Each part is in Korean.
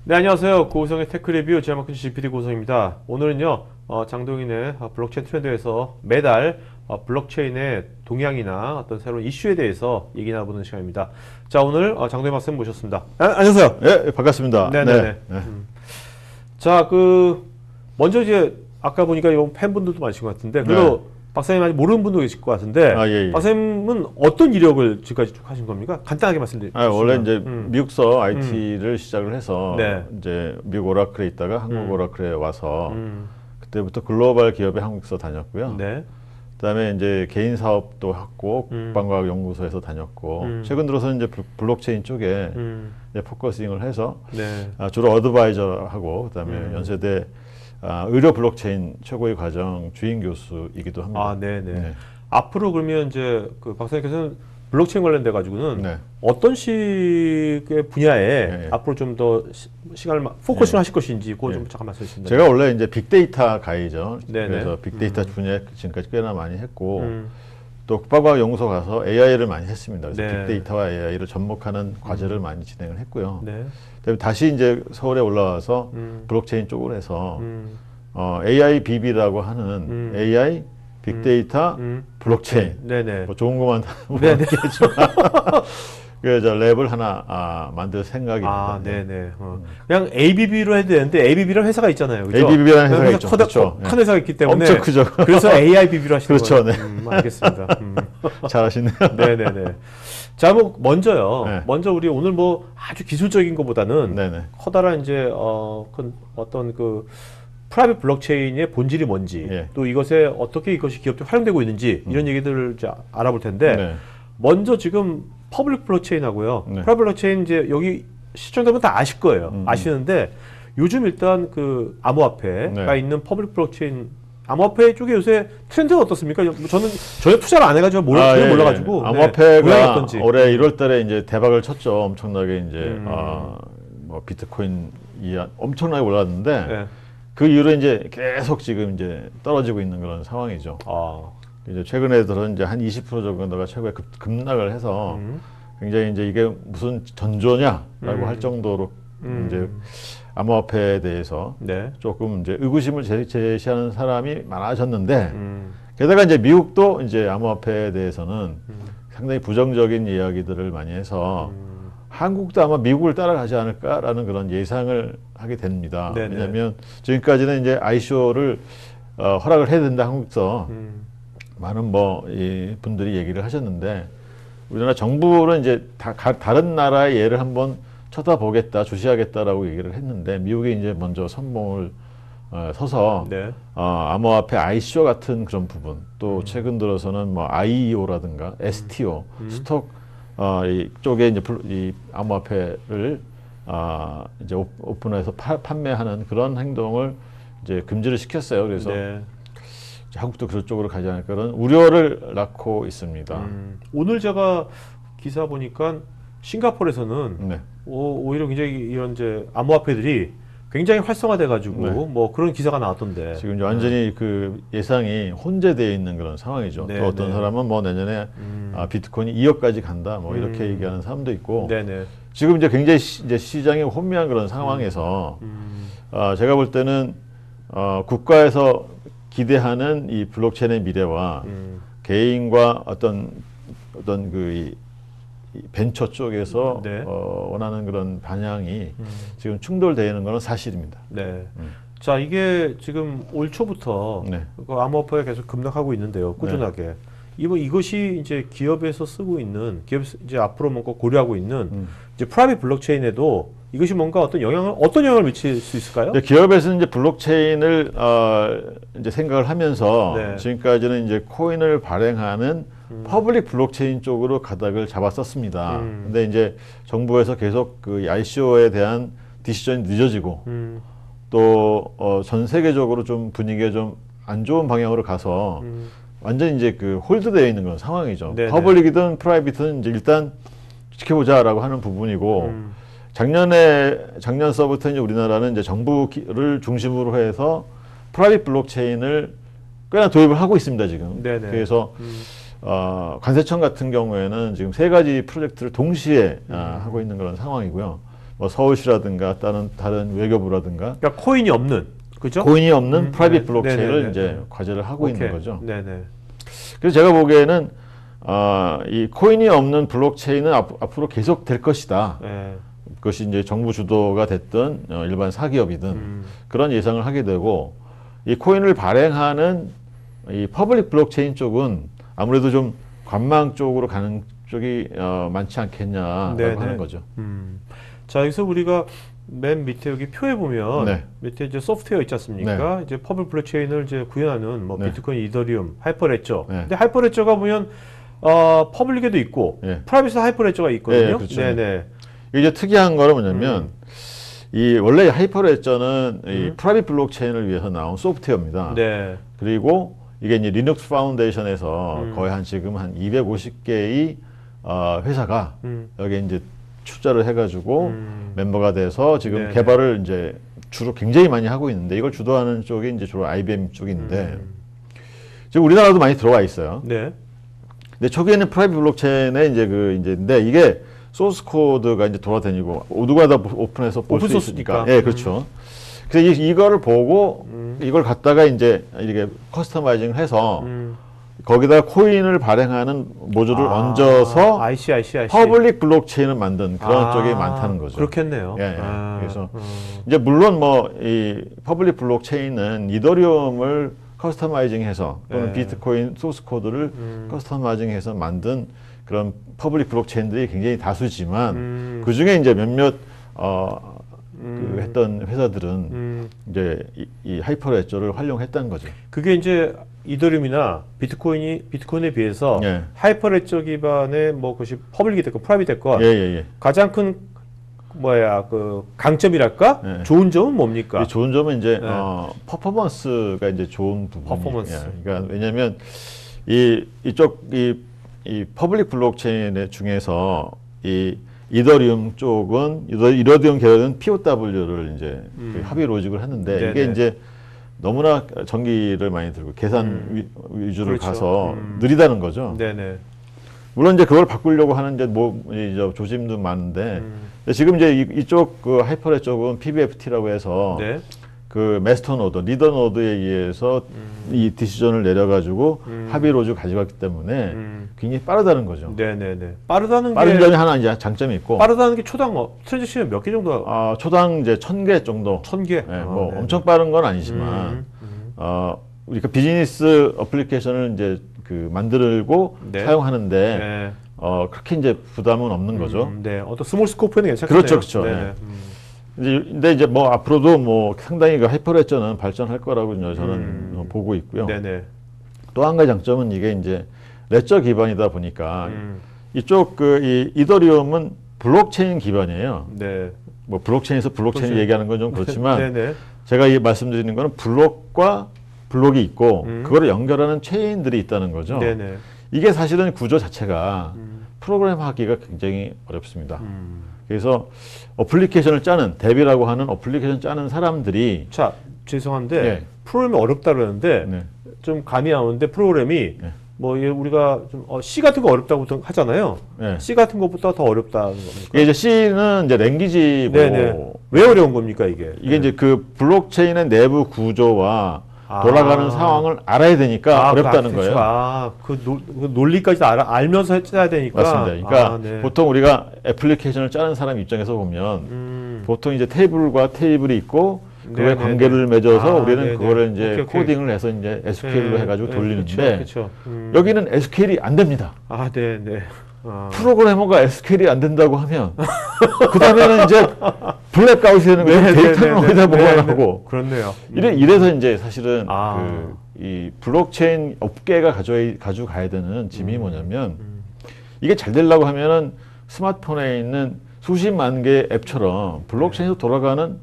네, 안녕하세요. 고우성의 테크 리뷰 제마크 GPD 고우성입니다. 오늘은요, 장동인의 블록체인 트렌드에서 매달 블록체인의 동향이나 어떤 새로운 이슈에 대해서 얘기 나눠보는 시간입니다. 자, 오늘 장동인 박사님 모셨습니다. 안녕하세요. 예, 반갑습니다. 네네네. 네. 네. 자, 먼저 이제, 아까 보니까 이 팬분들도 많으신 것 같은데, 그래도 박사님 아직 모르는 분도 계실 것 같은데, 예. 박사님은 어떤 이력을 지금까지 쭉 하신 겁니까? 간단하게 말씀드리면. 원래 이제 미국서 IT를 시작을 해서 네. 이제 미국 오라클에 있다가 한국 오라클에 와서 그때부터 글로벌 기업의 한국서 다녔고요. 네. 그다음에 이제 개인 사업도 했고 국방과학연구소에서 다녔고 최근 들어서는 이제 블록체인 쪽에 이제 포커싱을 해서 네. 주로 어드바이저하고 그다음에 연세대 의료 블록체인 최고의 과정 주임 교수이기도 합니다. 아, 네네. 앞으로 그러면 이제 그 박사님께서는 블록체인 관련돼 가지고는 네. 어떤 식의 분야에 네. 앞으로 좀 더 시간을 포커싱 하실 것인지 그거 좀 잠깐 말씀해 주시면. 제가 원래 이제 빅데이터 가이죠. 네네. 그래서 빅데이터 분야 지금까지 꽤나 많이 했고 또 국방과학연구소 가서 AI를 많이 했습니다. 그래서 네. 빅데이터와 AI를 접목하는 과제를 많이 진행을 했고요. 네. 그다음에 다시 이제 서울에 올라와서 블록체인 쪽으로 해서 AI BB라고 하는 AI 빅데이터 블록체인. 네네. 뭐 좋은 것만 모르겠지만 그래서 랩을 하나 만들 생각입니다. 아, 네네. 그냥 ABB로 해도 되는데 ABB라는 회사가 있잖아요. 그죠? ABB라는 회사가 있죠. 그렇죠. 큰 회사가 있기 때문에 엄청 크죠. 그래서 AIBB로 하시는 그렇죠. 거예요. 알겠습니다. 잘하시네요. 네네네. 자, 먼저요. 네. 먼저 우리 오늘 아주 기술적인 것보다는 네네. 커다란 이제 어떤 프라이빗 블록체인의 본질이 뭔지, 예. 또 이것에 어떻게 이것이 기업들이 활용되고 있는지 이런 얘기들을 이제 알아볼 텐데, 네. 먼저 지금 퍼블릭 블록체인하고요. 네. 프라이빗 블록체인 이제 여기 시청자분 다 아실 거예요. 아시는데 요즘 일단 그 암호화폐가 네. 있는 퍼블릭 블록체인 암호화폐 쪽에 요새 트렌드는 어떻습니까? 저는 전혀 투자를 안 해가지고 예, 몰라가지고 예. 암호화폐가 어떤지. 올해 1월달에 이제 대박을 쳤죠. 엄청나게 이제 뭐 비트코인 엄청나게 올랐는데 네. 그 이후로 이제 계속 지금 이제 떨어지고 있는 그런 상황이죠. 이제 최근에 들어 이제 한 20% 정도가 최고에 급락을 해서 굉장히 이제 이게 무슨 전조냐라고 할 정도로 이제 암호화폐에 대해서 네. 조금 이제 의구심을 제시하는 사람이 많아졌는데 게다가 이제 미국도 이제 암호화폐에 대해서는 상당히 부정적인 이야기들을 많이 해서 한국도 아마 미국을 따라가지 않을까라는 그런 예상을 하게 됩니다. 네네. 왜냐하면 지금까지는 이제 ICO를 허락을 해야 된다 한국서 많은 이 분들이 얘기를 하셨는데 우리나라 정부는 이제 다른 나라의 예를 한번 쳐다보겠다, 주시하겠다라고 얘기를 했는데 미국이 이제 먼저 선봉을 서서 네. 암호화폐 ICO 같은 그런 부분 또 최근 들어서는 뭐 IEO라든가 STO, 스톡 이쪽에 이제 이 암호화폐를 이제 오픈해서 판매하는 그런 행동을 이제 금지를 시켰어요. 그래서 네. 한국도 그쪽으로 가지 않을까 그런 우려를 낳고 있습니다. 오늘 제가 기사 보니까 싱가포르에서는 네. 오히려 굉장히 이런 이제 암호화폐들이 굉장히 활성화돼가지고 네. 뭐 그런 기사가 나왔던데. 지금 이제 완전히 그 예상이 혼재되어 있는 그런 상황이죠. 네, 또 어떤 네. 사람은 뭐 내년에 비트코인이 2억까지 간다 뭐 이렇게 얘기하는 사람도 있고 네네. 지금 이제 굉장히 이제 시장이 혼미한 그런 상황에서 제가 볼 때는 국가에서 기대하는 이 블록체인의 미래와 개인과 어떤 이 벤처 쪽에서 네. 원하는 그런 방향이 지금 충돌되는 것은 사실입니다. 네. 자, 이게 지금 올 초부터 네. 그 암호화폐가 계속 급락하고 있는데요. 꾸준하게. 이것이 이제 기업에서 쓰고 있는, 기업에서 이제 앞으로 뭔가 고려하고 있는 이제 프라이빗 블록체인에도 이것이 뭔가 어떤 영향을 미칠 수 있을까요? 기업에서는 이제 블록체인을 이제 생각을 하면서 네. 지금까지는 이제 코인을 발행하는 퍼블릭 블록체인 쪽으로 가닥을 잡았었습니다. 근데 이제 정부에서 계속 그 ICO에 대한 디시전이 늦어지고 또 전 세계적으로 좀 분위기가 좀 안 좋은 방향으로 가서 완전히 이제 그 홀드되어 있는 그런 상황이죠. 네네. 퍼블릭이든 프라이빗은 이제 일단 지켜보자라고 하는 부분이고 작년서부터 이제 우리나라는 이제 정부를 중심으로 해서 프라이빗 블록체인을 꽤나 도입을 하고 있습니다, 지금. 네네. 그래서 관세청 같은 경우에는 지금 3가지 프로젝트를 동시에 하고 있는 그런 상황이고요. 뭐 서울시라든가 다른 외교부라든가 그러니까 코인이 없는, 그죠? 코인이 없는 프라이빗 네. 블록체인을 네네네. 이제 과제를 하고 있는 거죠. 네네. 그래서 제가 보기에는 이 코인이 없는 블록체인은 앞으로 계속 될 것이다. 네. 그것이 이제 정부 주도가 됐든 일반 사기업이든 그런 예상을 하게 되고, 이 코인을 발행하는 이 퍼블릭 블록체인 쪽은 아무래도 좀 관망 쪽으로 가는 쪽이 많지 않겠냐라고 네네. 하는 거죠. 자, 여기서 우리가 맨 밑에 여기 표에 보면 네. 밑에 이제 소프트웨어 있지 않습니까? 이제 퍼블릭 블록체인을 이제 구현하는 뭐 네. 비트코인, 이더리움, 하이퍼레저. 네. 근데 하이퍼레저가 보면 퍼블릭에도 있고 네. 프라이빗 하이퍼레저가 있거든요. 네, 그렇죠. 네네. 이게 이제 특이한 거는 뭐냐면 이 원래 하이퍼레저는 이 프라이빗 블록체인을 위해서 나온 소프트웨어입니다. 네. 그리고 이게 이제 리눅스 파운데이션에서 거의 지금 한 250개의 회사가 여기에 이제 출자를 해가지고 멤버가 돼서 지금 네네. 개발을 이제 주로 굉장히 많이 하고 있는데, 이걸 주도하는 쪽이 이제 주로 IBM 쪽인데 지금 우리나라도 많이 들어와 있어요. 네. 근데 초기에는 프라이빗 블록체인에 이제 근데 이게 소스 코드가 이제 돌아다니고 누가 다 오픈해서 볼 수 오픈소스니까. 있으니까. 예, 그렇죠. 그래서 이거를 보고 이걸 갖다가 이제 이렇게 커스터마이징을 해서 거기다 코인을 발행하는 모듈을 얹어서 IC. 퍼블릭 블록체인을 만든 그런 쪽이 많다는 거죠. 그렇겠네요. 예, 예. 그래서 이제 물론 뭐 이 퍼블릭 블록체인은 이더리움을 커스터마이징해서 또는 예. 비트코인 소스 코드를 커스터마이징해서 만든 그런 퍼블릭 블록체인들이 굉장히 다수지만 그 중에 이제 몇몇 그 했던 회사들은 이제 이 하이퍼레저를 활용했다는 거죠. 그게 이제 이더리움이나 비트코인에 비해서 예. 하이퍼레저 기반의 뭐 그것이 퍼블릭이 됐건 프라이빗 됐건 예. 가장 큰 그 강점이랄까? 예. 좋은 점은 뭡니까? 이 좋은 점은 이제 네. 퍼포먼스가 이제 좋은 부분이. 퍼포먼스. 그러니까 왜냐하면 이쪽 이 퍼블릭 블록체인 중에서 이 이더리움 쪽은 이더리움 계열은 POW를 이제 그 합의 로직을 했는데 네네. 이게 이제 너무나 전기를 많이 들고 계산 위주로 그렇죠. 가서 느리다는 거죠. 네네. 물론 이제 그걸 바꾸려고 하는 이제 조짐도 많은데 근데 지금 이제 이쪽 그 하이퍼레 쪽은 PBFT라고 해서 네. 그 마스터 노드, 리더 노드에 의해서 이 디시전을 내려가지고 합의 로직을 가져갔기 때문에 굉장히 빠르다는 거죠. 네네네. 빠르다는 빠른 게 점이 하나 이제 장점이 있고, 빠르다는 게 초당 트랜잭션이 몇 개 정도? 초당 이제 1000개 정도. 1000개. 뭐 네. 엄청 빠른 건 아니지만 우리가 비즈니스 어플리케이션을 이제 그 만들고 네. 사용하는데 네. 그렇게 이제 부담은 없는 거죠. 네. 어떤 스몰 스코프에는 괜찮겠네요. 그렇죠. 네네. 근데 이제 뭐 앞으로도 뭐 상당히 그 하이퍼레저는 발전할 거라고 이제 저는 보고 있고요. 네네. 또 한 가지 장점은 이게 이제 레저 기반이다 보니까 이쪽 이 이더리움은 블록체인 기반이에요. 네. 뭐 블록체인에서 블록체인 그렇죠. 얘기하는 건 좀 그렇지만 네네. 제가 말씀드리는 거는 블록과 블록이 있고 그거를 연결하는 체인들이 있다는 거죠. 네네. 이게 사실은 구조 자체가 프로그램하기가 굉장히 어렵습니다. 그래서 어플리케이션을 짜는 뎁이라고 하는 어플리케이션 짜는 사람들이 자, 죄송한데 네. 프로그램이 어렵다 그러는데 네. 좀 감이 안 오는데 프로그램이 네. 뭐 우리가 좀 C 같은 거 어렵다고 보통 하잖아요. 네. C 같은 것보다 더 어렵다는 겁니까? 이게 이제 C는 이제 랭귀지고 네네. 왜 어려운 겁니까 이게? 이게 이제 그 블록체인의 내부 구조와 돌아가는 상황을 알아야 되니까 어렵다는 그렇죠. 거예요. 그 논리까지 알면서 해야 되니까. 맞습니다. 그러니까 네. 보통 우리가 애플리케이션을 짜는 사람 입장에서 보면 보통 이제 테이블과 테이블이 있고 그거에 네네네. 관계를 맺어서 우리는 네네. 그거를 이제 오케이. 코딩을 해서 이제 SQL로 해가지고 돌리는데 그렇죠. 여기는 SQL이 안 됩니다. 네네. 프로그래머가 SQL이 안 된다고 하면 그 다음에는 이제 블랙아웃이 되는 거예요. 데이터는 어디다 보관하고. 그렇네요. 이래서 이제 사실은 아. 이 블록체인 업계가 가져가야 되는 짐이 뭐냐면 이게 잘 되려고 하면은 스마트폰에 있는 수십만 개의 앱처럼 블록체인에서 돌아가는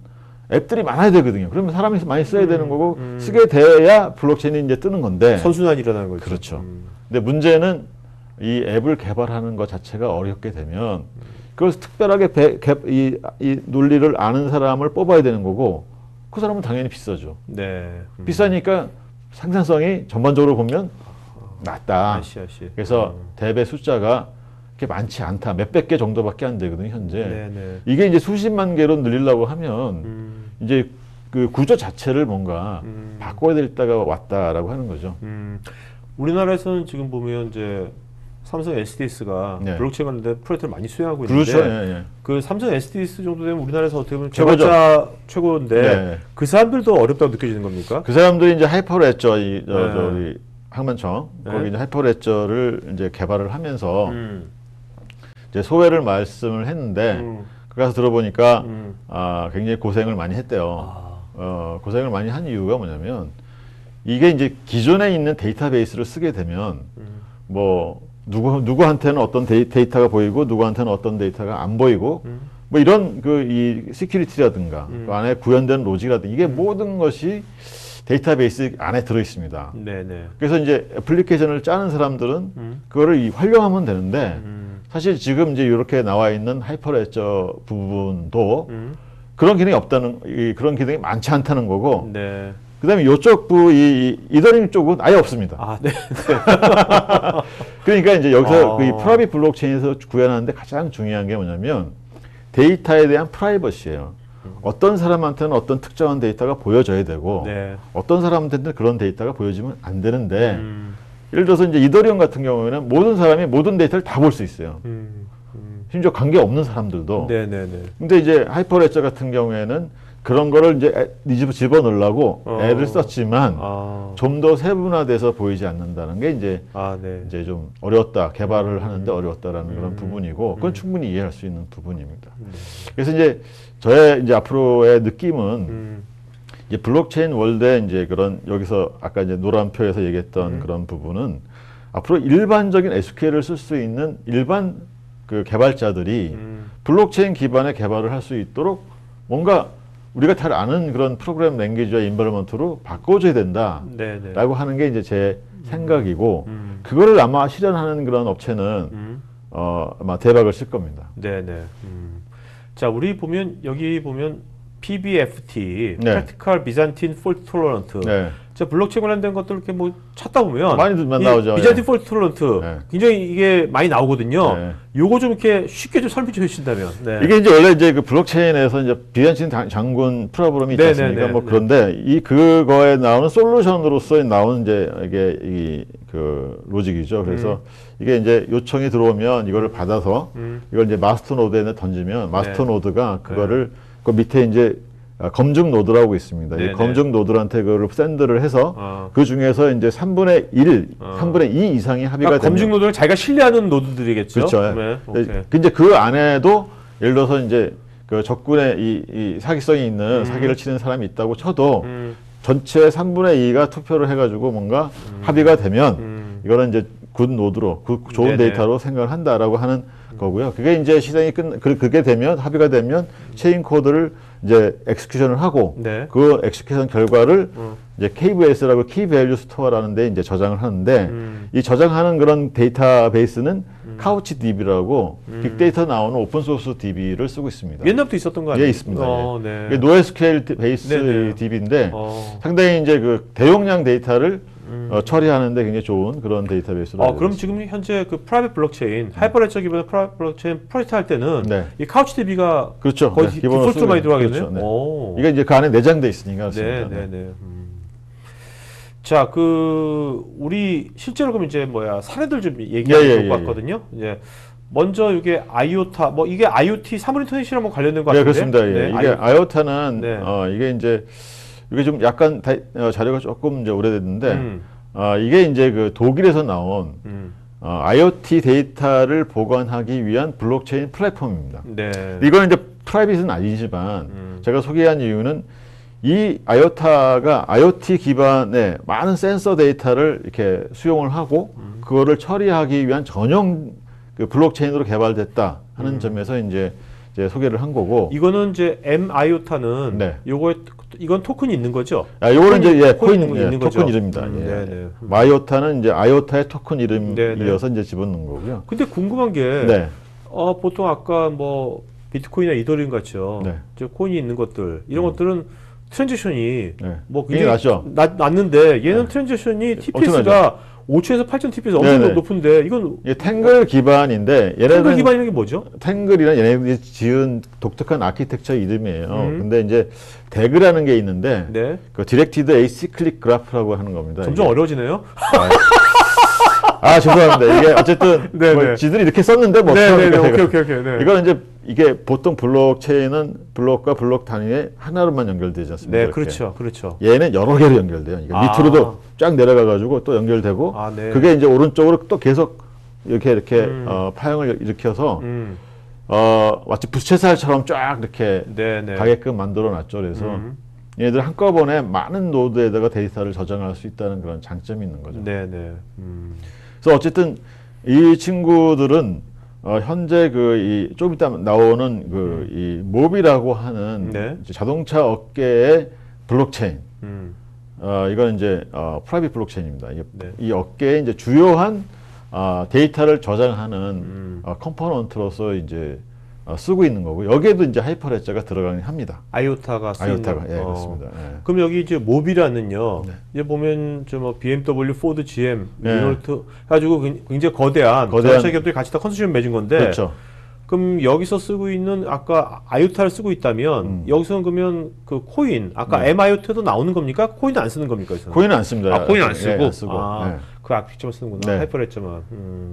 앱들이 많아야 되거든요. 그러면 사람이 많이 써야 되는 거고 쓰게 돼야 블록체인이 이제 뜨는 건데. 선순환이 일어나는 거죠. 그렇죠. 근데 문제는 이 앱을 개발하는 것 자체가 어렵게 되면 그걸 특별하게 이 논리를 아는 사람을 뽑아야 되는 거고 그 사람은 당연히 비싸죠. 네. 비싸니까 생산성이 전반적으로 보면 낮다. 아시. 그래서 뎁의 숫자가 그렇게 많지 않다. 몇백 개 정도밖에 안 되거든요, 현재. 네네. 이게 이제 수십만 개로 늘리려고 하면 이제 그 구조 자체를 뭔가 바꿔야 될 때가 왔다라고 하는 거죠. 우리나라에서는 지금 보면 이제 삼성 SDS가 네. 블록체인 관련된 프로젝트를 많이 수행하고 있는데 그렇죠. 예, 예. 그 삼성 SDS 정도 되면 우리나라에서 어떻게 보면 최고죠. 개발자 최고인데 네. 그 사람들도 어렵다고 느껴지는 겁니까? 그 사람들이 이제 하이퍼레저 네. 저기 항만청 네. 거기 이제 하이퍼레저를 이제 개발을 하면서 이제 소회를 말씀을 했는데 그 가서 들어보니까 굉장히 고생을 많이 했대요. 고생을 많이 한 이유가 뭐냐면 이게 이제 기존에 있는 데이터베이스를 쓰게 되면 뭐 누구한테는 어떤 데이터가 보이고 누구한테는 어떤 데이터가 안 보이고 뭐 이런 그 이 시큐리티라든가 그 안에 구현된 로직이라든가 이게 모든 것이 데이터베이스 안에 들어 있습니다. 네네. 그래서 이제 애플리케이션을 짜는 사람들은 그거를 활용하면 되는데 사실 지금 이제 이렇게 나와 있는 하이퍼레저 부분도 그런 기능이 없다는 그런 기능이 많지 않다는 거고 네. 그다음에 이쪽 이 이더링 쪽은 아예 없습니다. 아, 네. 그러니까 이제 여기서 이 프라이빗 블록체인에서 구현하는데 가장 중요한 게 뭐냐면 데이터에 대한 프라이버시예요. 어떤 사람한테는 어떤 특정한 데이터가 보여져야 되고 네. 어떤 사람한테는 그런 데이터가 보여지면 안 되는데 예를 들어서 이제 이더리움 같은 경우에는 모든 사람이 모든 데이터를 다 볼 수 있어요. 심지어 관계 없는 사람들도. 네네네. 근데 이제 하이퍼레저 같은 경우에는 그런 거를 이제 집어넣으려고 애를 썼지만 좀 더 세분화돼서 보이지 않는다는 게 이제 네. 이제 좀 어려웠다. 개발을 하는데 어려웠다라는 그런 부분이고 그건 충분히 이해할 수 있는 부분입니다. 그래서 이제 저의 이제 앞으로의 느낌은 이제 블록체인 월드에 이제 그런 여기서 아까 이제 노란표에서 얘기했던 그런 부분은 앞으로 일반적인 SQL을 쓸 수 있는 일반 그 개발자들이 블록체인 기반의 개발을 할 수 있도록 뭔가 우리가 잘 아는 그런 프로그램 랭귀지와 인버러먼트로 바꿔줘야 된다라고 네네. 하는 게 이제 제 생각이고 그거를 아마 실현하는 그런 업체는 아마 대박을 칠 겁니다. 네네. 자, 우리 보면 여기 보면 PBFT, 네. Practical Byzantine Fault Tolerant. 네. 자, 블록체인 관련된 것들 이렇게 뭐 찾다 보면 많이 나오죠. 비잔틴 예. 폴트 톨런트 네. 굉장히 이게 많이 나오거든요. 네. 요거 좀 이렇게 쉽게 좀 설명 좀 해주신다면. 네. 이게 이제 원래 이제 그 블록체인에서 이제 비잔틴 장군 프로그램이 있지 않습니까? 네네네. 뭐 그런데 그거에 나오는 솔루션으로서 나오는 이제 이게 그 로직이죠. 그래서 이게 이제 요청이 들어오면 이거를 받아서 이걸 이제 마스터 노드에 던지면 마스터 노드가 그거를 그 밑에 이제 검증 노드라고 있습니다. 이 네네. 검증 노드한테 그걸 샌드를 해서 그 중에서 이제 3분의 1, 3분의 2 이상이 합의가 그러니까 검증 되면 노드를 자기가 신뢰하는 노드들이겠죠. 그렇죠. 네. 오케이. 근데 그 안에도 예를 들어서 이제 그 적군의 이 사기성이 있는 사기를 치는 사람이 있다고 쳐도 전체 3분의 2가 투표를 해가지고 뭔가 합의가 되면 이거는 이제 굿 노드로 좋은 네네. 데이터로 생각을 한다라고 하는 거고요. 그게 이제 시장이 그게 되면 합의가 되면 체인 코드를 이제 엑스큐션을 하고 네. 그 엑스큐션 결과를 이제 KVS라고 키 밸류 스토어라는 데 이제 저장을 하는데 이 저장하는 그런 데이터베이스는 카우치 DB라고 빅데이터 나오는 오픈 소스 DB를 쓰고 있습니다. 옛날부터 있었던 거 아니에요? 예, 있습니다. 네. 이게 노에스케일 베이스 네네. DB인데 상당히 이제 그 대용량 데이터를 처리하는데 굉장히 좋은 그런 데이터베이스로. 그럼 지금 현재 그 프라이빗 블록체인, 하이퍼레저 기반의 블록체인 프로젝트 할 때는 네. 이 카우치 DB가 그렇죠. 거의 네, 기본으로 디폴트로 많이 쓰고 들어가겠네요. 그렇죠. 네. 오. 이게 이제 그 안에 내장돼 있으니까 그렇습니다. 네, 네, 네. 자, 우리 실제로 그럼 이제 사례들 좀 얘기해 볼 봤거든요. 이제 먼저 이게 아이오타, 이게 IoT 사물 인터넷이랑 관련된 것 네, 같은데. 그렇습니다. 예. 이게 아이오타는 네. 이게 이제 이게 좀 약간 자료가 조금 이제 오래됐는데 이게 이제 그 독일에서 나온 IoT 데이터를 보관하기 위한 블록체인 플랫폼입니다. 네. 이거는 이제 프라이빗은 아니지만 제가 소개한 이유는 이 아이오타가 IoT 기반의 많은 센서 데이터를 이렇게 수용을 하고 그거를 처리하기 위한 전용 그 블록체인으로 개발됐다 하는 점에서 이제 소개를 한 거고. 이거는 이제 M-아이오타는 네. 이건 토큰이 있는 거죠? 요거는 이제 코인 있는 거죠? 토큰 이름입니다. 네네. 아이오타는 이제 아이오타의 토큰 이름이어서 네네. 이제 집어넣은 거고요. 근데 궁금한 게 네. 보통 아까 비트코인이나 이더리움 같죠. 네. 이제 코인이 있는 것들 이런 것들은 트랜지션이 네. 굉장히 낮죠. 낮는데 얘는 트랜지션이 TPS가 5천에서 8천 TPS 엄청 네네. 높은데 이건 이게 탱글 기반인데 탱글 얘네는 기반이라는 게 뭐죠? 탱글이란 얘네들이 지은 독특한 아키텍처 이름이에요. 음. 근데 이제 대그라는 게 있는데 네. 그 디렉티드 에이시클릭 그래프라고 하는 겁니다. 점점 이게. 어려워지네요. 죄송합니다. 이게 어쨌든 네네. 뭐 지들이 이렇게 썼는데 뭐 네네네. 어떡합니까, 오케이. 이거. 네. 이거는 이제 이게 보통 블록체인은 블록과 블록 단위의 하나로만 연결되지 않습니까? 네, 이렇게. 그렇죠. 얘는 여러 개로 연결돼요. 그러니까 밑으로도 쫙 내려가 가지고 또 연결되고 네. 그게 이제 오른쪽으로 또 계속 이렇게 파형을 일으켜서 마치 부채살처럼 쫙 이렇게 네네. 가게끔 만들어 놨죠. 그래서 얘네들 한꺼번에 많은 노드에다가 데이터를 저장할 수 있다는 그런 장점이 있는 거죠. 네네. 그래서 어쨌든 이 친구들은 현재 좀 이따 나오는 이 몹이라고 하는 네. 이제 자동차 업계의 블록체인. 이건 이제 프라이빗 블록체인입니다. 네. 이 업계의 이제 주요한 데이터를 저장하는 컴포넌트로서 이제 쓰고 있는 거고 여기에도 이제 하이퍼레저가 들어가긴 합니다. 아이오타가 쓰이는. 아이오타가 그렇습니다. 예. 그럼 여기 이제 몹이라는요. 네. 이제 보면 뭐 BMW, 포드, GM, 네. 리노트 해가지고 굉장히 거대한 자동차 기업들이 같이 다 컨소시엄 맺은 건데. 그렇죠. 그럼 여기서 쓰고 있는 아까 아이오타를 쓰고 있다면 여기서는 그러면 그 코인 아까 M-IOT도 나오는 겁니까? 코인은 안 쓰는 겁니까? 여기서는? 코인은 안 씁니다. 코인 안 쓰고. 안 쓰고. 네. 그 아키텍처만 쓰는구나. 네. 하이퍼레저만.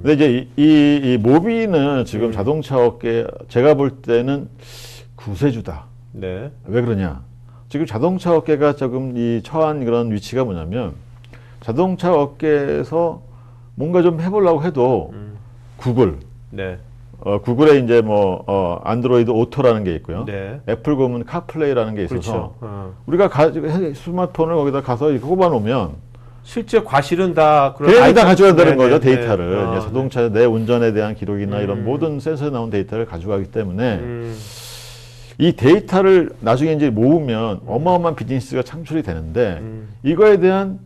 근데 이제 이 모비는 지금 자동차 업계 제가 볼 때는 구세주다. 네. 왜 그러냐? 지금 자동차 업계가 조금 이 처한 그런 위치가 뭐냐면 자동차 업계에서 뭔가 좀 해보려고 해도 구글, 네. 구글에 이제 안드로이드 오토라는 게 있고요. 네. 애플 보면 카플레이라는 게 있어서 그렇죠. 우리가 스마트폰을 거기다 가서 이렇게 꼽아놓으면 실제 과실은 다 그런 걔네들이 다 아이폰- 가져야 되는 네, 거죠. 네, 데이터를. 네. 이제 자동차 내 운전에 대한 기록이나 이런 모든 센서에 나온 데이터를 가져가기 때문에 이 데이터를 나중에 이제 모으면 어마어마한 비즈니스가 창출이 되는데 이거에 대한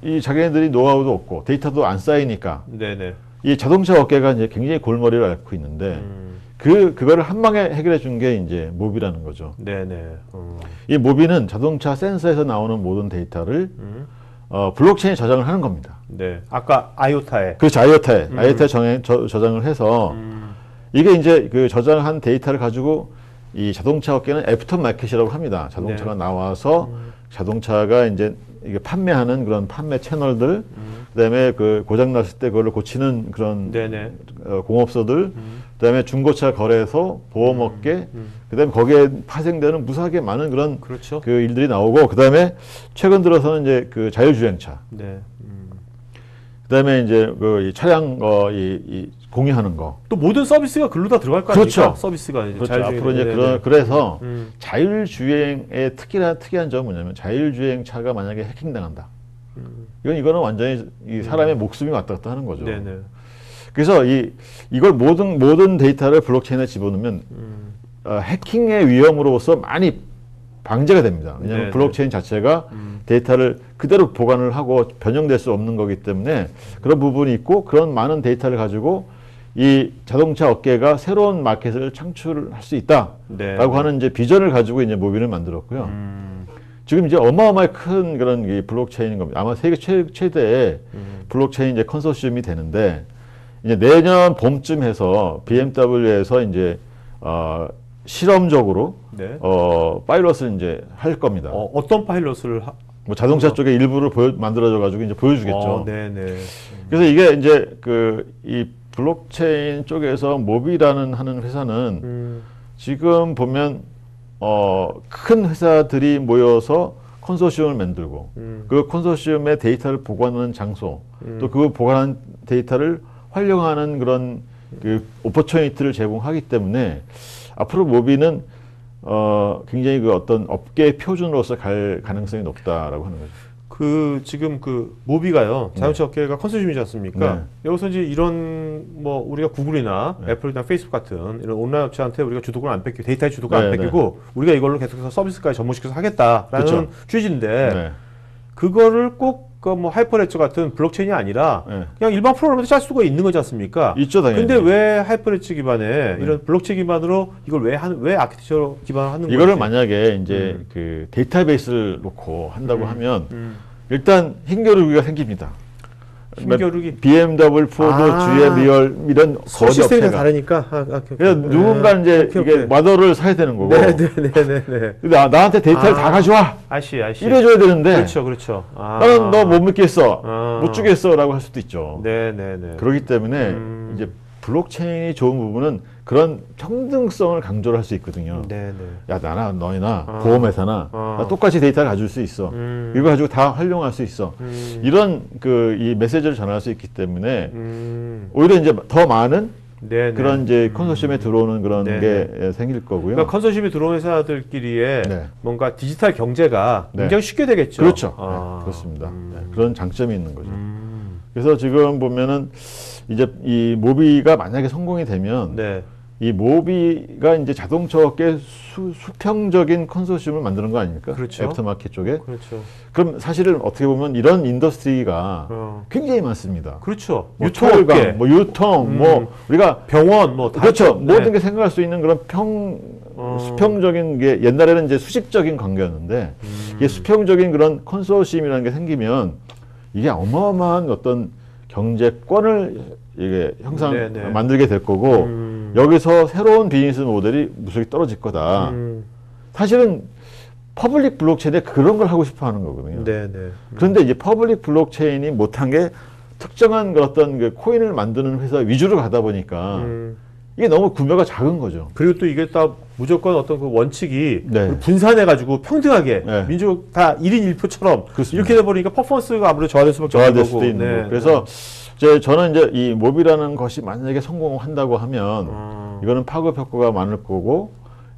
이 자기네들이 노하우도 없고 데이터도 안 쌓이니까 네네. 이 자동차 업계가 이제 굉장히 골머리를 앓고 있는데 그거를 한 방에 해결해 준 게 이제 모비라는 거죠. 네네. 이 모비는 자동차 센서에서 나오는 모든 데이터를 블록체인에 저장을 하는 겁니다. 네. 아까 아이오타에. 그렇죠. 아이오타에 저장을 해서 이게 이제 그 저장한 데이터를 가지고 이 자동차 업계는 애프터 마켓이라고 합니다. 자동차가 네. 나와서 자동차가 이제 이게 판매하는 그런 판매 채널들, 그다음에 그 고장 났을 때 그걸 고치는 그런 네네. 공업소들, 그다음에 중고차 거래소, 보험업계, 그다음에 거기에 파생되는 무수하게 많은 그런 그렇죠. 그 일들이 나오고, 그다음에 최근 들어서는 이제 그 자율주행차, 네. 그다음에 이제 그 이 차량 이 공유하는 거. 또 모든 서비스가 글로 다 들어갈 거 그렇죠. 아닙니까? 서비스가 이제 그렇죠. 자율주행. 앞으로 이제 네네. 그래서 음. 자율주행의 특이한 점은 뭐냐면 자율주행차가 만약에 해킹당한다. 이거는 완전히 이 사람의 목숨이 왔다 갔다 하는 거죠. 네네. 그래서 이걸 모든 데이터를 블록체인에 집어넣으면 해킹의 위험으로서 많이 방제가 됩니다. 왜냐하면 네네. 블록체인 자체가 데이터를 그대로 보관을 하고 변형될 수 없는 거기 때문에 그런 부분이 있고, 그런 많은 데이터를 가지고 이 자동차 업계가 새로운 마켓을 창출할 수 있다라고 네. 하는 이제 비전을 가지고 이제 모비를 만들었고요. 지금 이제 어마어마하게 큰 그런 이 블록체인인 겁니다. 아마 세계 최대의 블록체인 이제 컨소시엄이 되는데, 이제 내년 봄쯤 해서 BMW에서 이제 실험적으로 네. 파일럿을 이제 할 겁니다. 어떤 파일럿을 뭐 자동차 쪽에 일부를 만들어져 가지고 이제 보여주겠죠. 네네. 그래서 이게 이제 이 블록체인 쪽에서 모비라는 하는 회사는 지금 보면 큰 회사들이 모여서 컨소시엄을 만들고 그 컨소시엄의 데이터를 보관하는 장소, 또 그 보관한 데이터를 활용하는 그런 그 오퍼튜니티를 제공하기 때문에 앞으로 모비는 굉장히 그 어떤 업계의 표준으로서 갈 가능성이 높다라고 하는 거죠. 지금 모비가요, 자동차 업계가 컨소시엄이지 않습니까? 네. 여기서 이제 이런 우리가 구글이나 애플이나 페이스북 같은 이런 온라인 업체한테 우리가 주도권을 안 뺏기고, 데이터의 주도권을 안 네, 뺏기고 우리가 이걸로 계속해서 서비스까지 접목시켜서 하겠다라는 그렇죠. 취지인데, 네. 그거를 꼭 하이퍼레저 같은 블록체인이 아니라 네. 그냥 일반 프로그램에도 짤 수가 있는 거지 않습니까? 있죠, 당연히. 근데 왜 하이퍼레저 기반의 이런 블록체인 기반으로 이걸 왜 아키텍처로 기반을 하는 이거를 건지. 만약에 이제 그 데이터베이스를 놓고 한다고 하면 일단 hin겨루기가 생깁니다. 힘겨루기. BMW, 포드, GM, 리얼 이런 소 거대 시스템이 다 업체가. 다르니까. 그래서 누군가 이제 오케이, 이게 오케이. 마더를 사야 되는 거고. 네네네네. 나한테 데이터를 다 가져와. 아시. 이래줘야 되는데. 그렇죠, 그렇죠. 나는 너 못 믿겠어. 못 주겠어라고 할 수도 있죠. 네네네. 그렇기 때문에 이제 블록체인이 좋은 부분은 그런 평등성을 강조를 할 수 있거든요. 네네. 야, 나나 너희나 보험회사나 나 똑같이 데이터를 가질 수 있어. 이거 가지고 다 활용할 수 있어. 이런 이 메시지를 전할 수 있기 때문에 오히려 이제 더 많은 네네. 그런 이제 컨소시엄에 들어오는 그런 네네. 게 생길 거고요. 그러니까 컨소시엄에 들어온 회사들끼리의 네. 뭔가 디지털 경제가 네. 굉장히 쉽게 되겠죠. 그렇죠. 네, 그렇습니다. 네, 그런 장점이 있는 거죠. 그래서 지금 보면은 이제 이 모비가 만약에 성공이 되면 네. 이 모비가 이제 자동차업계 수평적인 컨소시엄을 만드는 거 아닙니까? 그렇죠. 애프터마켓 쪽에. 그렇죠. 그럼 사실은 어떻게 보면 이런 인더스트리가 굉장히 많습니다. 그렇죠. 뭐 유통업계, 철강, 뭐 유통, 뭐 우리가 병원, 뭐 다. 그렇죠. 네. 모든 게 생각할 수 있는 그런 수평적인 게 옛날에는 이제 수직적인 관계였는데 이게 수평적인 그런 컨소시엄이라는 게 생기면 이게 어마어마한 어떤 경제권을 이게 네네. 만들게 될 거고 여기서 새로운 비즈니스 모델이 무수히 떨어질 거다. 사실은 퍼블릭 블록체인에 그런 걸 하고 싶어 하는 거거든요. 네네. 그런데 이제 퍼블릭 블록체인이 못한 게 특정한 그 어떤 그 코인을 만드는 회사 위주로 가다 보니까 이게 너무 규모가 작은 거죠. 그리고 또 이게 딱 무조건 어떤 그 원칙이 네. 분산해가지고 평등하게 네. 민족 다 1인 1표처럼 그렇습니다. 이렇게 돼버리니까 퍼포먼스가 아무래도 저하될 수밖에 저하될 없는 수도 거고. 있는 네. 거고. 그래서 저는 이제 이 모비라는 것이 만약에 성공한다고 하면 이거는 파급 효과가 많을 거고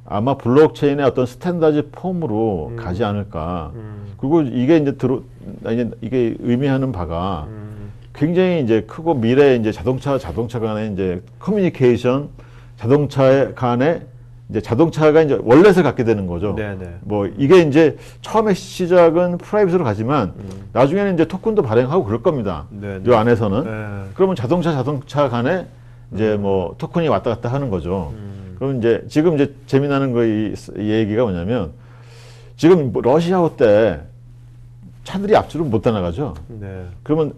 아마 블록체인의 어떤 스탠다드 폼으로 가지 않을까. 그리고 이게 이제 이게 의미하는 바가 굉장히 이제 크고 미래에 이제 자동차 간의 이제 커뮤니케이션, 자동차 간의 이제 자동차가 이제 월렛을 갖게 되는 거죠. 네네. 뭐 이게 이제 처음에 시작은 프라이빗으로 가지만 나중에는 이제 토큰도 발행하고 그럴 겁니다. 네네. 이 안에서는. 네. 그러면 자동차 간에 이제 뭐 토큰이 왔다 갔다 하는 거죠. 그럼 이제 지금 이제 재미나는 거 이 얘기가 뭐냐면 지금 뭐 러시아호 때 차들이 앞줄을 못 따라가죠. 네. 그러면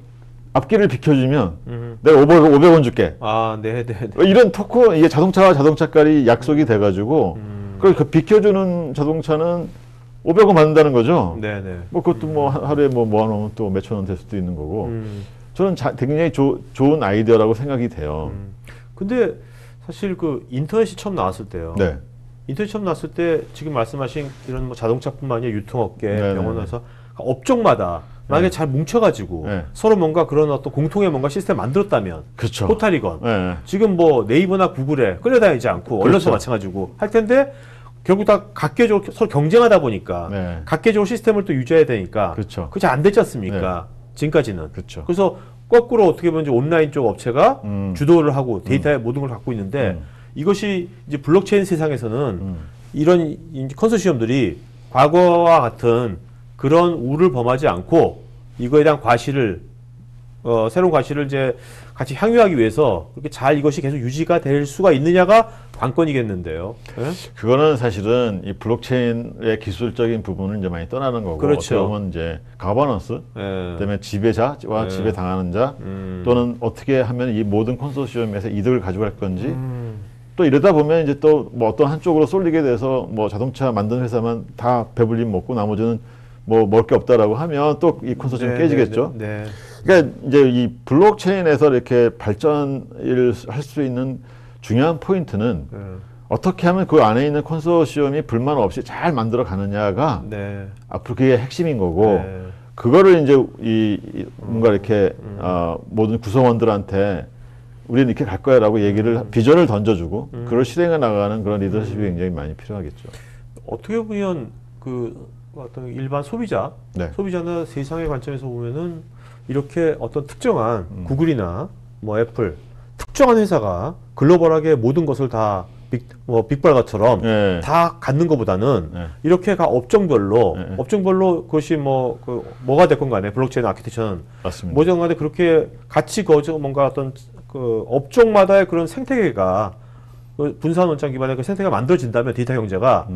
앞길을 비켜주면 내가 500원 줄게. 아, 네네. 이런 토큰 이게 자동차와 자동차끼리 약속이 돼가지고 그걸 그 비켜주는 자동차는 500원 받는다는 거죠. 네네. 뭐 그것도 뭐 하루에 뭐 모아놓으면 또 몇천 원 될 수도 있는 거고. 저는 굉장히 좋은 아이디어라고 생각이 돼요. 근데 사실 그 인터넷이 처음 나왔을 때요. 네. 인터넷 처음 나왔을 때 지금 말씀하신 이런 뭐 자동차뿐만 아니라 유통업계, 네네네. 병원에서 업종마다 만약에 잘 뭉쳐가지고 네. 서로 뭔가 그런 어떤 공통의 뭔가 시스템 만들었다면 그렇죠. 포탈이건 네. 지금 뭐 네이버나 구글에 끌려다니지 않고 언론도 그렇죠. 마찬가지고 할 텐데 결국 다 각계적으로 서로 경쟁하다 보니까 네. 각계적으로 시스템을 또 유지해야 되니까 그렇죠. 그게 잘 안 됐지 않습니까? 지금까지는. 그렇죠. 그래서 거꾸로 어떻게 보면 이제 온라인 쪽 업체가 주도를 하고 데이터의 모든 걸 갖고 있는데 이것이 이제 블록체인 세상에서는 이런 이제 컨소시엄들이 과거와 같은 그런 우를 범하지 않고 이거에 대한 과실을 새로운 과실을 이제 같이 향유하기 위해서 그렇게 잘 이것이 계속 유지가 될 수가 있느냐가 관건이겠는데요. 네? 그거는 사실은 이 블록체인의 기술적인 부분은 이제 많이 떠나는 거고 그렇죠. 어떻게 보면 이제 가버넌스 네. 그다음에 지배자와 네. 지배당하는 자 또는 어떻게 하면 이 모든 컨소시엄에서 이득을 가져갈 건지 또 이러다 보면 이제 또 뭐 어떤 한쪽으로 쏠리게 돼서 뭐 자동차 만드는 회사만 다 배불림 먹고 나머지는 뭐 먹을 게 없다라고 하면 또 이 컨소시엄 네, 깨지겠죠. 네, 네. 그러니까 이제 이 블록체인에서 이렇게 발전을 할 수 있는 중요한 포인트는 네. 어떻게 하면 그 안에 있는 컨소시엄이 불만 없이 잘 만들어 가느냐가 네. 앞으로 그게 핵심인 거고 네. 그거를 이제 뭔가 이렇게 모든 구성원들한테 우리는 이렇게 갈 거야라고 얘기를 비전을 던져주고 그걸 실행해 나가는 그런 리더십이 굉장히 많이 필요하겠죠. 어떻게 보면 그 어떤 일반 소비자, 네. 소비자나 세상의 관점에서 보면은 이렇게 어떤 특정한 구글이나 뭐 애플 특정한 회사가 글로벌하게 모든 것을 다 빅발가처럼 네. 다 갖는 것보다는 네. 이렇게 업종별로 네. 업종별로 그것이 뭐가 됐건 간에 블록체인 아키텍처는 맞습니다. 뭐든 간에 그렇게 같이 뭔가 어떤 그 업종마다의 그런 생태계가 그 분산 원장 기반의 그 생태계가 만들어진다면 데이터 경제가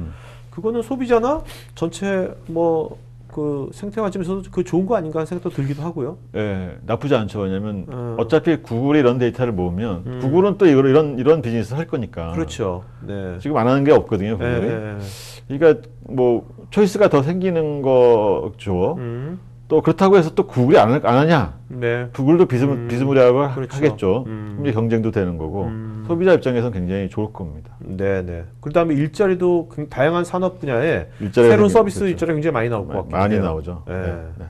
그거는 소비자나 전체 뭐 그 생태 관점에서도 그 좋은 거 아닌가 하는 생각도 들기도 하고요. 예, 나쁘지 않죠. 왜냐면 어차피 구글이 이런 데이터를 모으면 구글은 또 이런 비즈니스 할 거니까. 그렇죠. 네. 지금 안 하는 게 없거든요, 구글이. 예. 그러니까 뭐 초이스가 더 생기는 거죠. 또 그렇다고 해서 또 구글이 안 하냐? 네. 구글도 비스무리하고 그렇죠. 하겠죠. 이제 경쟁도 되는 거고 소비자 입장에서는 굉장히 좋을 겁니다. 네네. 그다음에 일자리도 다양한 산업 분야에 일자리가 새로운 생기- 서비스 그렇죠. 일자리가 굉장히 많이 나올 것 같긴 많이 해요. 나오죠. 예. 네, 네.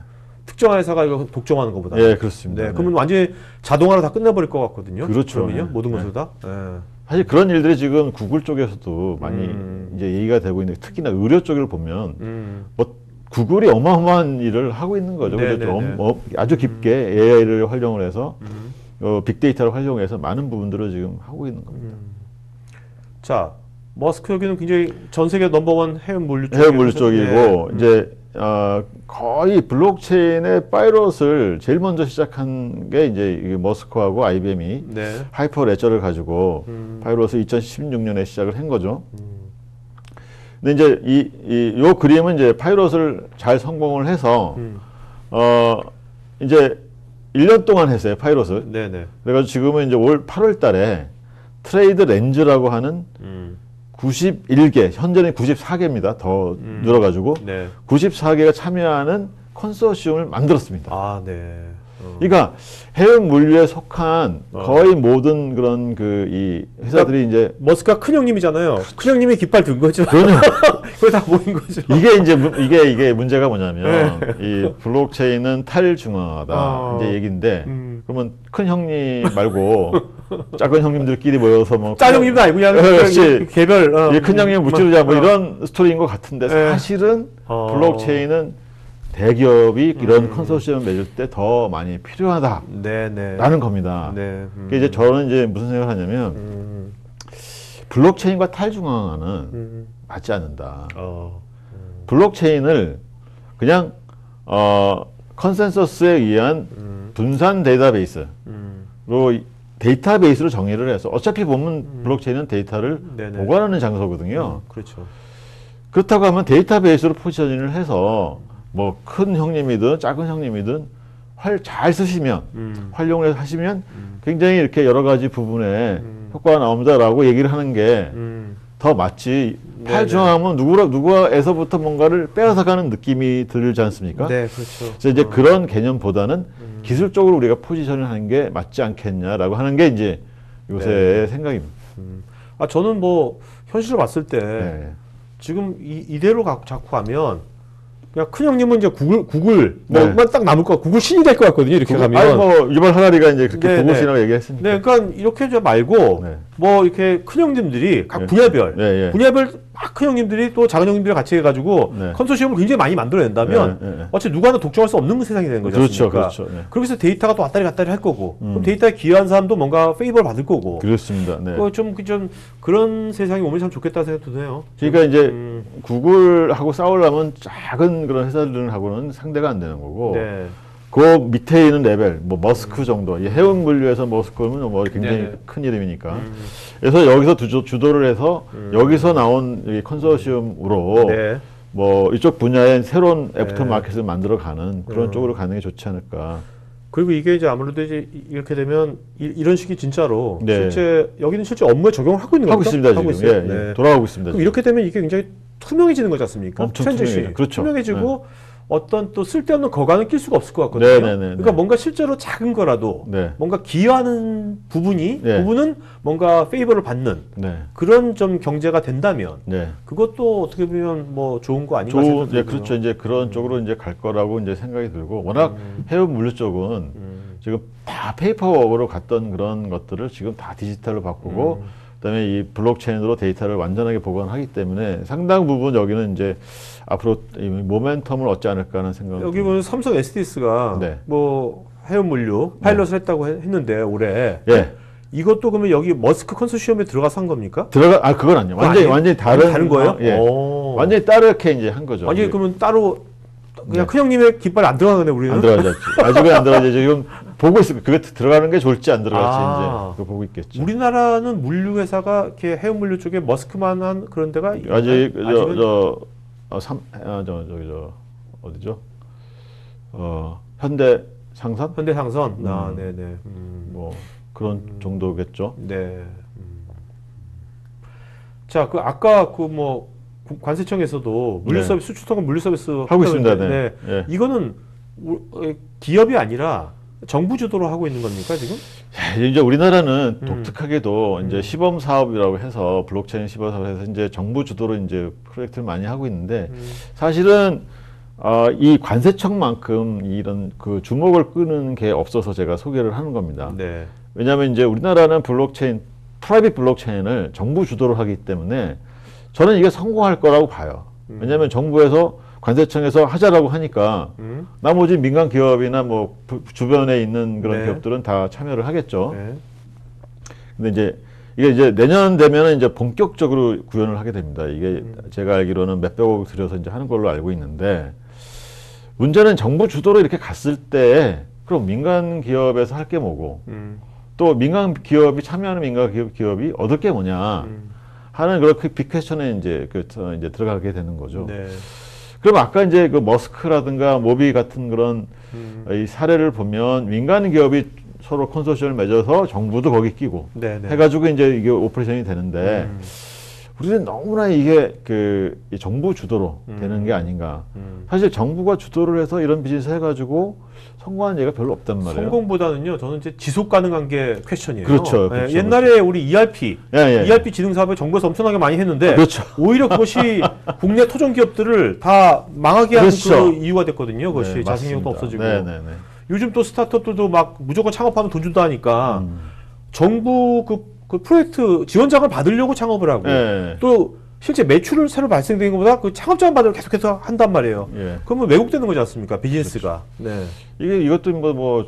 특정한 회사가 이거 독점하는 것보다. 예, 그렇습니다. 네. 네. 그러면 완전히 자동화로 다 끝내버릴 것 같거든요. 그렇죠. 그러면요. 네. 모든 네. 것을 다. 예. 사실 그런 일들이 지금 구글 쪽에서도 많이 이제 얘기가 되고 있는데 특히나 의료 쪽을 보면 뭐 구글이 어마어마한 일을 하고 있는 거죠. 네, 그래서 네, 아주 깊게 AI를 활용을 해서 빅데이터를 활용해서 많은 부분들을 지금 하고 있는 겁니다. 자, 머스크 여기는 굉장히 전 세계 넘버원 해외 물류 쪽. 해외 물류 쪽이고 이제 거의 블록체인의 파이럿을 제일 먼저 시작한 게 이제 이 머스크하고 IBM이 네. 하이퍼 레저를 가지고 파이럿을 2016년에 시작을 한 거죠. 근데 이제 요 그림은 이제 파이럿을 잘 성공을 해서 이제 1년 동안 했어요, 파이럿을. 네네. 그래가지고 지금은 이제 올 8월 달에 트레이드 렌즈라고 하는 91개, 현재는 94개입니다. 더 늘어가지고 네. 94개가 참여하는 컨소시엄을 만들었습니다. 아, 네. 그러니까 해외 물류에 속한 거의 모든 그런 이 회사들이 이제 머스크가 큰 형님이잖아요. 큰 형님이 깃발 든 거죠. 그러냐 그거 다 모인 거죠. 이게 이제 이게 문제가 뭐냐면 이 블록체인은 탈중앙화다 이제 얘기인데 그러면 큰 형님 말고 작은 형님들끼리 모여서 뭐 짠 형님도 아니고 그냥 그렇지. 개별. 이 큰 형님 무찌르자 뭐 이런 스토리인 것 같은데 네. 사실은 블록체인은 대기업이 이런 컨소시엄을 맺을 때 더 많이 필요하다라는 네네. 겁니다. 네. 그게 이제 저는 이제 무슨 생각을 하냐면 블록체인과 탈중앙화는 맞지 않는다. 블록체인을 그냥 컨센서스에 의한 분산 데이터베이스로 데이터베이스로 정의를 해서 어차피 보면 블록체인은 데이터를 네네. 보관하는 장소거든요. 그렇죠. 그렇다고 하면 데이터베이스로 포지셔닝을 해서 뭐 큰 형님이든 작은 형님이든 잘 쓰시면 활용을 해서 하시면 굉장히 이렇게 여러 가지 부분에 효과가 나옵니다라고 얘기를 하는 게 더 맞지. 탈중앙하면 누구에서부터 뭔가를 빼앗아가는 느낌이 들지 않습니까? 네, 그렇죠. 그래서 이제 그런 개념보다는 기술적으로 우리가 포지션을 하는 게 맞지 않겠냐라고 하는 게 이제 요새의 생각입니다. 아, 저는 뭐 현실을 봤을 때 네. 지금 이대로 자꾸 가면 그냥 큰 형님은 이제 구글 네. 뭐만 딱 남을 것 같고 구글 신이 될 것 같거든요. 이렇게 가면. 아니 뭐 이번 하나리가 이제 그렇게 네, 구글이라고 얘기했으니까. 네, 그러니까 이렇게 저 말고 네. 뭐 이렇게 큰 형님들이 각 네. 분야별 네, 네. 분야별 막 큰 형님들이 또 작은 형님들이 같이 해가지고 네. 컨소시엄을 굉장히 많이 만들어낸다면 네, 네, 네. 어차피 누구 하나 독점할 수 없는 세상이 되는 거죠. 그렇죠, 않습니까? 그렇죠. 네. 그러면서 데이터가 또 왔다리 갔다리 할 거고 그럼 데이터에 기여한 사람도 뭔가 페이버를 받을 거고 그렇습니다. 네. 좀 그런 세상이 오면 참 좋겠다 생각도 드네요. 그러니까 이제 구글하고 싸우려면 작은 그런 회사들하고는 상대가 안 되는 거고 네. 그 밑에 있는 레벨, 뭐 머스크 정도, 이 해운 분류에서 머스크는 뭐 굉장히 네네. 큰 이름이니까. 그래서 여기서 주도를 해서 여기서 나온 이 컨소시엄으로 네. 뭐 이쪽 분야에 새로운 애프터 마켓을 만들어가는 그런 쪽으로 가는 게 좋지 않을까. 그리고 이게 이제 아무래도 이제 이렇게 되면 이런 식이 진짜로 네. 여기는 실제 업무에 적용을 하고 있는 하고 겁니까? 있습니다 하고 지금. 있어요? 예, 네. 예. 돌아가고 있습니다. 그럼 지금. 이렇게 되면 이게 굉장히 투명해지는 거지 않습니까? 엄청 트랜잭션이. 투명해요. 그렇죠. 투명해지고 어떤 또 쓸데없는 거간을 낄 수가 없을 것 같거든요. 네네네. 그러니까 뭔가 실제로 작은 거라도 네. 뭔가 기여하는 부분은 뭔가 페이버를 받는 네. 그런 좀 경제가 된다면 네. 그것도 어떻게 보면 뭐 좋은 거 아닌가 생각이 예, 들고요. 그렇죠. 이제 그런 쪽으로 이제 갈 거라고 이제 생각이 들고 워낙 해외 물류 쪽은 지금 다 페이퍼워크로 갔던 그런 것들을 지금 다 디지털로 바꾸고 그다음에 이 블록체인으로 데이터를 완전하게 보관하기 때문에 상당 부분 여기는 이제 앞으로 이 모멘텀을 얻지 않을까 하는 생각이 여기 보면 삼성 SDS가 네. 뭐 해외 물류 파일럿을 했다고 했는데 올해 예. 이것도 그러면 여기 머스크 컨소시엄에 들어가서 한 겁니까? 그건 아니에요. 그거 아니에요? 완전히 다른 거예요? 예. 오. 완전히 다르게 이제 한 거죠. 완전히 이게. 그러면 따로 그냥 네. 큰 형님의 깃발 안 들어가네 우리는. 안 들어가죠. 아직은 안 들어가죠. 지금 보고 있을 그게 들어가는 게 좋을지 안 들어갈지 이제 그거 보고 있겠죠. 우리나라는 물류 회사가 이렇게 해외 물류 쪽에 머스크만한 그런 데가 아직 아직은? 어디죠? 현대상선? 현대상선. 아, 네네. 뭐 그런 정도겠죠. 네. 자, 그 아까 그 뭐 관세청에서도 물류 네. 서비스 수출통관 물류 서비스 하고 있습니다. 했다는데, 네. 예. 이거는 기업이 아니라 정부 주도로 하고 있는 겁니까 지금? 이제 우리나라는 독특하게도 이제 시범 사업이라고 해서 블록체인 시범 사업에서 이제 정부 주도로 이제 프로젝트를 많이 하고 있는데 사실은 이 관세청만큼 이런 그 주목을 끄는 게 없어서 제가 소개를 하는 겁니다. 네. 왜냐하면 이제 우리나라는 블록체인, 프라이빗 블록체인을 정부 주도로 하기 때문에 저는 이게 성공할 거라고 봐요. 왜냐하면 정부에서 관세청에서 하자라고 하니까 나머지 민간 기업이나 뭐 주변에 있는 그런 네. 기업들은 다 참여를 하겠죠. 네. 근데 이제 이게 이제 내년 되면은 이제 본격적으로 구현을 하게 됩니다. 이게 제가 알기로는 몇백억 들여서 이제 하는 걸로 알고 있는데 문제는 정부 주도로 이렇게 갔을 때 그럼 민간 기업에서 할 게 뭐고 또 민간 기업이 참여하는 민간 기업이 얻을 게 뭐냐 하는 그런 빅 퀘스천에 이제 이제 들어가게 되는 거죠. 네. 그럼 아까 이제 그 머스크라든가 모비 같은 그런 이 사례를 보면 민간 기업이 서로 컨소시엄을 맺어서 정부도 거기 끼고 네, 네. 해가지고 이제 이게 오퍼레이션이 되는데 우리는 너무나 이게 그 정부 주도로 되는 게 아닌가. 사실 정부가 주도를 해서 이런 비즈니스 해가지고 성공한 예가 별로 없단 말이에요. 성공보다는요, 저는 이제 지속 가능한 게 퀘스천이에요. 그렇죠, 예, 그렇죠, 옛날에 우리 ERP, 예. ERP 지능 사업을 정부에서 엄청나게 많이 했는데 그렇죠. 오히려 그것이 국내 토종 기업들을 다 망하게 한 그렇죠. 그 이유가 됐거든요. 그것이 네, 자생력도 맞습니다. 없어지고. 네네네. 요즘 또 스타트업들도 막 무조건 창업하면 돈 준다 하니까 정부 그 프로젝트 지원장을 받으려고 창업을 하고 예. 또 실제 매출을 새로 발생되는 것보다 그 창업자만 받으려 계속해서 한단 말이에요. 예. 그러면 왜곡되는 거지 않습니까? 비즈니스가. 네. 이것도 뭐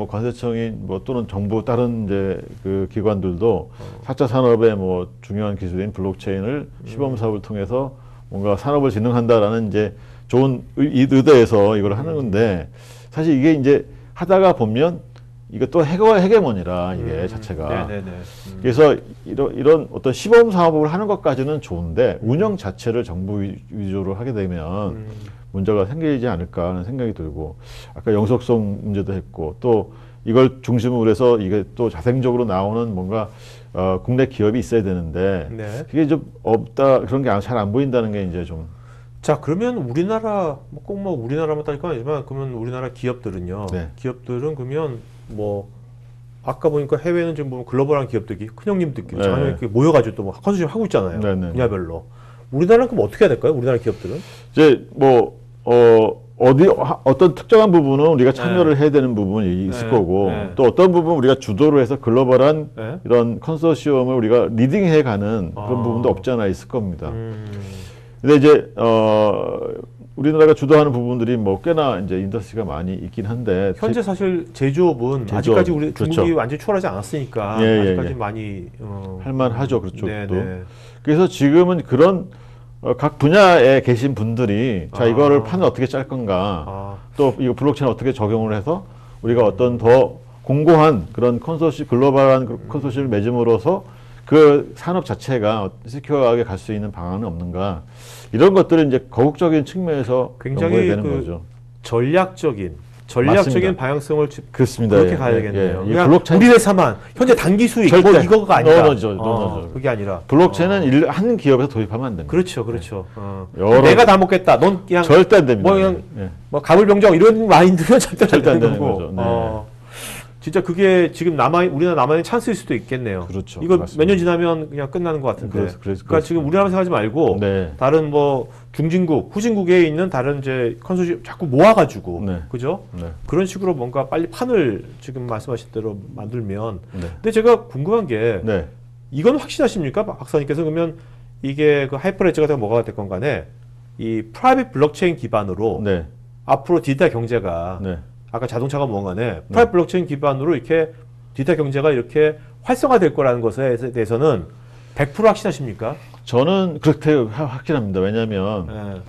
관세청이 뭐 또는 정부 다른 이제 그 기관들도 4차 산업의 뭐 중요한 기술인 블록체인을 시범 사업을 통해서 뭔가 산업을 진흥한다라는 이제 좋은 의도에서 이걸 하는 건데 사실 이게 이제 하다가 보면 이게 또 헤게모니라 이게 자체가. 네네네. 그래서 이런 어떤 시범 사업을 하는 것까지는 좋은데 운영 자체를 정부 위주로 하게 되면 문제가 생기지 않을까 하는 생각이 들고 아까 영속성 문제도 했고 또 이걸 중심으로 해서 이게 또 자생적으로 나오는 뭔가 국내 기업이 있어야 되는데 네. 그게 좀 없다 그런 게 잘 안 보인다는 게 이제 좀 자, 그러면 우리나라 꼭 뭐 우리나라만 따질 건 아니지만 그러면 우리나라 기업들은요. 네. 기업들은 그러면 뭐 아까 보니까 해외는 지금 보면 글로벌한 기업들이 큰 형님들끼리 네. 장면 이렇게 모여가지고 또 뭐 컨소시엄 하고 있잖아요. 네네. 분야별로. 우리나라는 그럼 어떻게 해야 될까요? 우리나라 기업들은? 이제 뭐 어떤 특정한 부분은 우리가 참여를 해야 되는 부분이 있을 거고 또 어떤 부분 우리가 주도를 해서 글로벌한 네. 이런 컨소시엄을 우리가 리딩해 가는 그런 부분도 없지 않아 있을 겁니다. 근데 이제 우리나라가 주도하는 부분들이 뭐 꽤나 이제 인더스트리가 많이 있긴 한데 현재 사실 제조업은 제조업, 아직까지 우리 중국이 그렇죠. 완전히 추월하지 않았으니까 아직까지 많이 할만하죠 그쪽도. 네네. 그래서 지금은 그런 각 분야에 계신 분들이 자 이거를 판을 어떻게 짤 건가 또 이거 블록체인 어떻게 적용을 해서 우리가 어떤 더 공고한 그런 글로벌한 컨소시엄을 맺음으로써 그 산업 자체가 시큐어하게 갈 수 있는 방안은 없는가 이런 것들을 이제 거국적인 측면에서 굉장히 연구해야 되는 그 거죠. 전략적인 맞습니다. 방향성을 그렇습니다. 그렇게 예, 가야겠네요. 예. 이 그냥 블록체인 우리 회사만 현재 단기 수익 뭐 절대 이거가 아니라 노노죠. 그게 아니라 블록체인은 한 기업에서 도입하면 안 됩니다. 그렇죠. 여러- 내가 다 먹겠다. 넌 그냥 절대 안 됩니다. 뭐 그냥 예. 뭐 가불병정 이런 마인드면 절대 안 되는 거고. 거죠. 네. 진짜 그게 지금 우리나라 남아있는 찬스일 수도 있겠네요. 그렇죠. 이거 맞습니다. 몇 년 지나면 그냥 끝나는 것 같은데. 그러니까 지금 우리나라 생각하지 말고 네. 다른 뭐 중진국, 후진국에 있는 다른 이제 컨소시엄 자꾸 모아가지고, 네. 그죠? 네. 그런 식으로 뭔가 빨리 판을 지금 말씀하신 대로 만들면. 네. 근데 제가 궁금한 게 네. 이건 확신하십니까, 박사님께서? 그러면 이게 그 하이퍼레저가 되건 뭐가 됐건 간에 이 프라이빗 블록체인 기반으로 네. 앞으로 디지털 경제가 네. 아까 자동차가 뭐건 간에 프라이빗 블록체인 기반으로 이렇게 디지털 경제가 이렇게 활성화될 거라는 것에 대해서는 100% 확신하십니까? 저는 그렇게 확신합니다. 왜냐하면 예.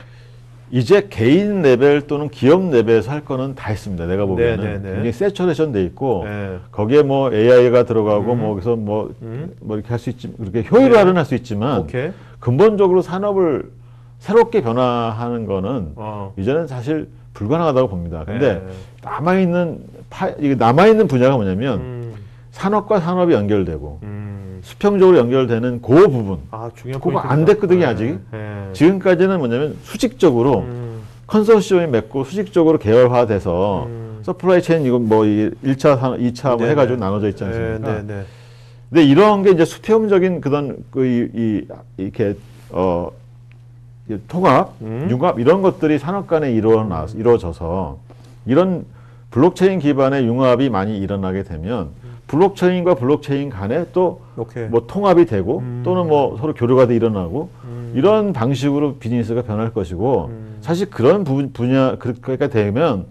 이제 개인 레벨 또는 기업 레벨에서 할 거는 다 했습니다. 내가 보기에는 네네네. 굉장히 세처레이션 돼 있고 예. 거기에 뭐 AI가 들어가고 뭐 그래서 뭐 이렇게 할 수 있지 이렇게 효율화는 할 수 있지만 오케이. 근본적으로 산업을 새롭게 변화하는 거는 어. 이제는 사실 불가능하다고 봅니다. 근데 네. 이게 남아있는 분야가 뭐냐면 산업과 산업이 연결되고 수평적으로 연결되는 그 부분. 아, 중요한 그거 포인트입니다. 안 됐거든요, 아직. 네. 지금까지는 뭐냐면 수직적으로 컨소시엄이 맺고 수직적으로 계열화돼서 서플라이 체인 이건 뭐 1차 산업, 2차 뭐 네네. 해가지고 나눠져 있지 않습니까? 네, 네, 네. 근데 이런 게 이제 수평적인 그런 이렇게 이 통합, 융합 이런 것들이 산업 간에 이루어져서 이런 블록체인 기반의 융합이 많이 일어나게 되면 블록체인과 블록체인 간에 또 오케이. 뭐 통합이 되고 또는 뭐 서로 교류가 일어나고 이런 방식으로 비즈니스가 변할 것이고 사실 그런 분야 그렇게 되면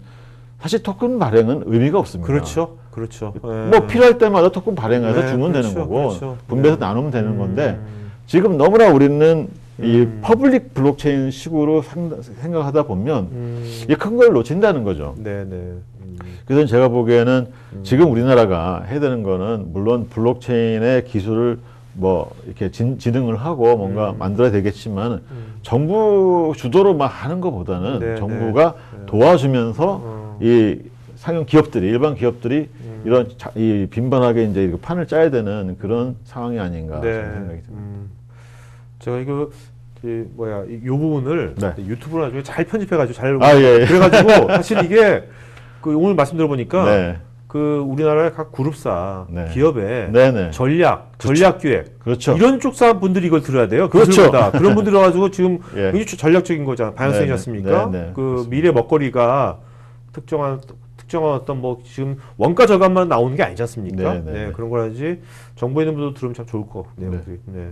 사실 토큰 발행은 의미가 없습니다. 그렇죠. 그렇죠. 뭐 필요할 때마다 토큰 발행해서 네, 주면 그렇죠, 되는 거고 그렇죠. 분배해서 네. 나누면 되는 건데 지금 너무나 우리는 이 퍼블릭 블록체인 식으로 생각하다 보면 이 큰 걸 놓친다는 거죠. 네, 네. 그래서 제가 보기에는 지금 우리나라가 해야 되는 거는 물론 블록체인의 기술을 뭐 이렇게 진흥을 하고 뭔가 만들어야 되겠지만 정부 주도로 막 하는 것보다는 네, 정부가 네. 도와주면서 이 상용 기업들이 일반 기업들이 이런 이 빈번하게 이제 이렇게 판을 짜야 되는 그런 상황이 아닌가 네. 저는 생각이 듭니다. 제가 이거 요 부분을 네. 유튜브로 나중에 잘 편집해가지고 잘 예. 그래가지고 사실 이게 그 오늘 말씀 들어보니까 네. 그 우리나라의 각 그룹사 네. 기업의 네네. 전략 기획 그렇죠. 이런 쪽 사람 분들이 이걸 들어야 돼요. 그렇죠. 기술보다. 그런 분들이 와가지고 지금 예. 굉장히 전략적인 거잖아. 방향성이지 네네. 않습니까? 네네. 그 그렇습니다. 미래 먹거리가 특정한 어떤 뭐 지금 원가 절감만 나오는 게 아니지 않습니까? 네네. 네, 그런 거라지 정보에 있는 분들 들으면 참 좋을 것 같네요. 네. 네.